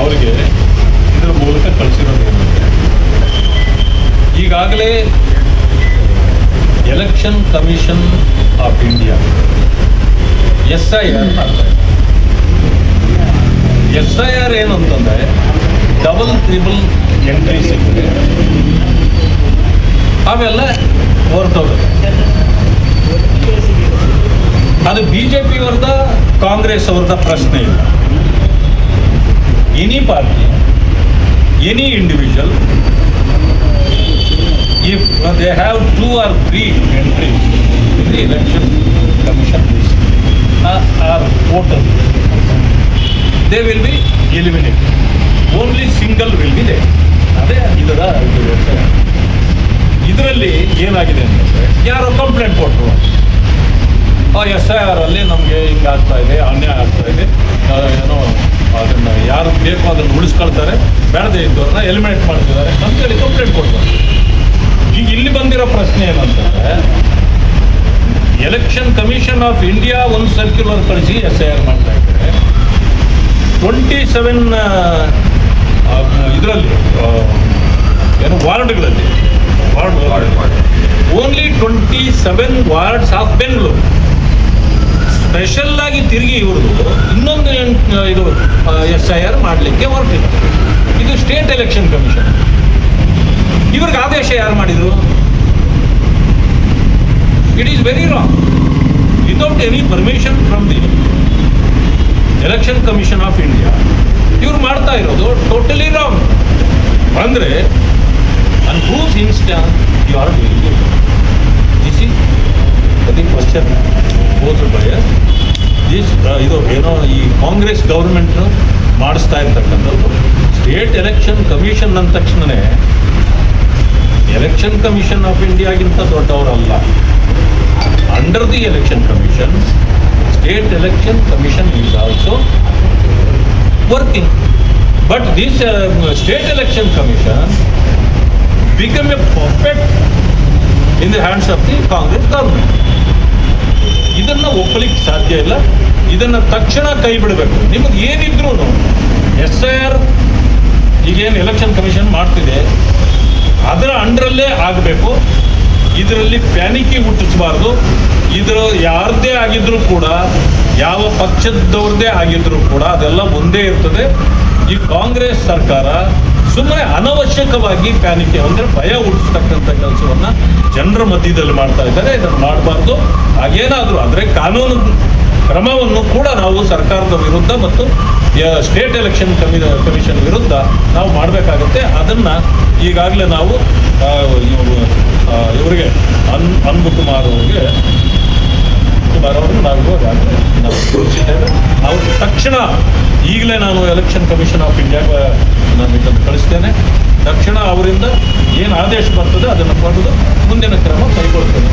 ಅವರಿಗೆ ಇದರ ಮೂಲಕ ಕಳಿಸಿರೋದೇನಂದರೆ, ಈಗಾಗಲೇ election commission of India SIR ಮಾಡ್ತಾರೆ. SIR ಏನು ಅಂತಂದರೆ ಡಬಲ್ ತ್ರಿಬಲ್ ಎಂಟ್ರಿ ಸಿಕ್ಕಿದೆ, ಅವೆಲ್ಲ ಹೊರಟೋಗುತ್ತೆ. ಅದು BJP ಅವ್ರದ ಕಾಂಗ್ರೆಸ್ ಅವ್ರದ ಪ್ರಶ್ನೆ ಇಲ್ಲ. Any party, any individual, if they have 2 or 3 entries in the election commission list or voter, they will be eliminated. Only single will be there. ಅದೇ ಇದರಲ್ಲಿ ಏನಾಗಿದೆ ಅಂತಂದರೆ, ಯಾರೋ ಕಂಪ್ಲೇಂಟ್ ಕೊಟ್ಟರು, SIR ಅಲ್ಲಿ ನಮಗೆ ಹಿಂಗಾಗ್ತಾ ಇದೆ, ಅನ್ಯಾಯ ಆಗ್ತಾ ಇದೆ, ಏನೋ ಅದನ್ನು ಯಾರು ಬೇಕೋ ಅದನ್ನು ಉಳಿಸ್ಕೊಳ್ತಾರೆ, ಬೇಡದೇ ಇದ್ದವ್ರನ್ನ ಎಲಿಮಿನೇಟ್ ಮಾಡ್ತಿದ್ದಾರೆ ಅಂತೇಳಿ ಕಂಪ್ಲೇಂಟ್ ಕೊಡ್ತಾರೆ. ಈಗ ಇಲ್ಲಿ ಬಂದಿರೋ ಪ್ರಶ್ನೆ ಏನಂತಂದರೆ, ಎಲೆಕ್ಷನ್ ಕಮಿಷನ್ ಆಫ್ ಇಂಡಿಯಾ ಒಂದು ಸರ್ಕ್ಯುಲರ್ ಕಳಿಸಿ SIR ಮಾಡ್ತಾ ಇದ್ದಾರೆ. 27 ಇದರಲ್ಲಿ ಏನು ವಾರ್ಡ್ಗಳಲ್ಲಿ only 27 wards of Bengaluru special ಆಗಿ ತಿರುಗಿ ಇವ್ರದ್ದು ಇನ್ನೊಂದು ಇದು SIR ಮಾಡಲಿಕ್ಕೆ ಹೊರಟಿದ್ದಾರೆ. ಇದು ಸ್ಟೇಟ್ ಎಲೆಕ್ಷನ್ ಕಮಿಷನ್. ಇವ್ರಿಗೆ ಆದೇಶ ಯಾರು ಮಾಡಿದರು? It is very wrong. Without any permission from the election commission of India ಇವ್ರು ಮಾಡ್ತಾ ಇರೋದು ಟೋಟಲಿ ರಾಂಗ್. ಅಂದರೆ on whose instance you are doing it? This is the question posed by this. ಇದು ಏನೋ ಈ ಕಾಂಗ್ರೆಸ್ ಗೌರ್ಮೆಂಟ್ ಮಾಡಿಸ್ತಾ ಇರ್ತಕ್ಕಂಥದ್ದು. ಸ್ಟೇಟ್ ಎಲೆಕ್ಷನ್ ಕಮಿಷನ್ ಅಂದ ತಕ್ಷಣವೇ ಎಲೆಕ್ಷನ್ ಕಮಿಷನ್ ಆಫ್ ಇಂಡಿಯಾಗಿಂತ ದೊಡ್ಡವರಲ್ಲ. Under the election commission, state election commission is also working. But this state election commission become a perfect in the hands of the Congress government. ಇದನ್ನು ಒಪ್ಪಲಿಕ್ಕೆ ಸಾಧ್ಯ ಇಲ್ಲ. ಇದನ್ನು ತಕ್ಷಣ ಕೈ ಬಿಡಬೇಕು. ನಿಮಗೆ ಏನಿದ್ರು SIR ಈಗೇನು ಎಲೆಕ್ಷನ್ ಕಮಿಷನ್ ಮಾಡ್ತಿದೆ ಅದರ ಅಂಡರಲ್ಲೇ ಆಗಬೇಕು. ಇದರಲ್ಲಿ ಪ್ಯಾನಿಕಿ ಹುಟ್ಟಿಸಬಾರ್ದು. ಇದರ ಯಾರದ್ದೇ ಆಗಿದ್ರೂ ಕೂಡ, ಯಾವ ಪಕ್ಷದವ್ರದ್ದೇ ಆಗಿದ್ರೂ ಕೂಡ ಅದೆಲ್ಲ ಒಂದೇ ಇರ್ತದೆ. ಈ ಕಾಂಗ್ರೆಸ್ ಸರ್ಕಾರ ಸುಮ್ಮನೆ ಅನವಶ್ಯಕವಾಗಿ ಪ್ಯಾನಿಕಿ ಅಂದರೆ ಭಯ ಹುಟ್ಟಿಸ್ತಕ್ಕಂಥ ಕೆಲಸವನ್ನು ಜನರ ಮಧ್ಯದಲ್ಲಿ ಮಾಡ್ತಾ ಇದ್ದಾರೆ. ಇದನ್ನು ಮಾಡಬಾರ್ದು. ಹಾಗೇನಾದರೂ ಆದರೆ ಕಾನೂನು ಕ್ರಮವನ್ನು ಕೂಡ ನಾವು ಸರ್ಕಾರದ ವಿರುದ್ಧ ಮತ್ತು ಸ್ಟೇಟ್ ಎಲೆಕ್ಷನ್ ಕಮಿಷನ್ ವಿರುದ್ಧ ನಾವು ಮಾಡಬೇಕಾಗುತ್ತೆ. ಅದನ್ನು ಈಗಾಗಲೇ ನಾವು ಇವರಿಗೆ ಅನ್ಬುಕುಮಾರ್ ಅವ್ರಿಗೆ ನಾವು ತಿಳಿಸಿದ್ದೇವೆ. ಅವರು ತಕ್ಷಣ ಈಗಲೇ ನಾನು ಎಲೆಕ್ಷನ್ ಕಮಿಷನ್ ಆಫ್ ಇಂಡಿಯಾಗೆ ನಾನು ಇದನ್ನು ಕಳಿಸ್ತೇನೆ. ತಕ್ಷಣ ಅವರಿಂದ ಏನು ಆದೇಶ ಬರ್ತದೆ ಅದನ್ನು ಪಡೆದು ಮುಂದಿನ ಕ್ರಮ ಕೈಗೊಳ್ತೇನೆ.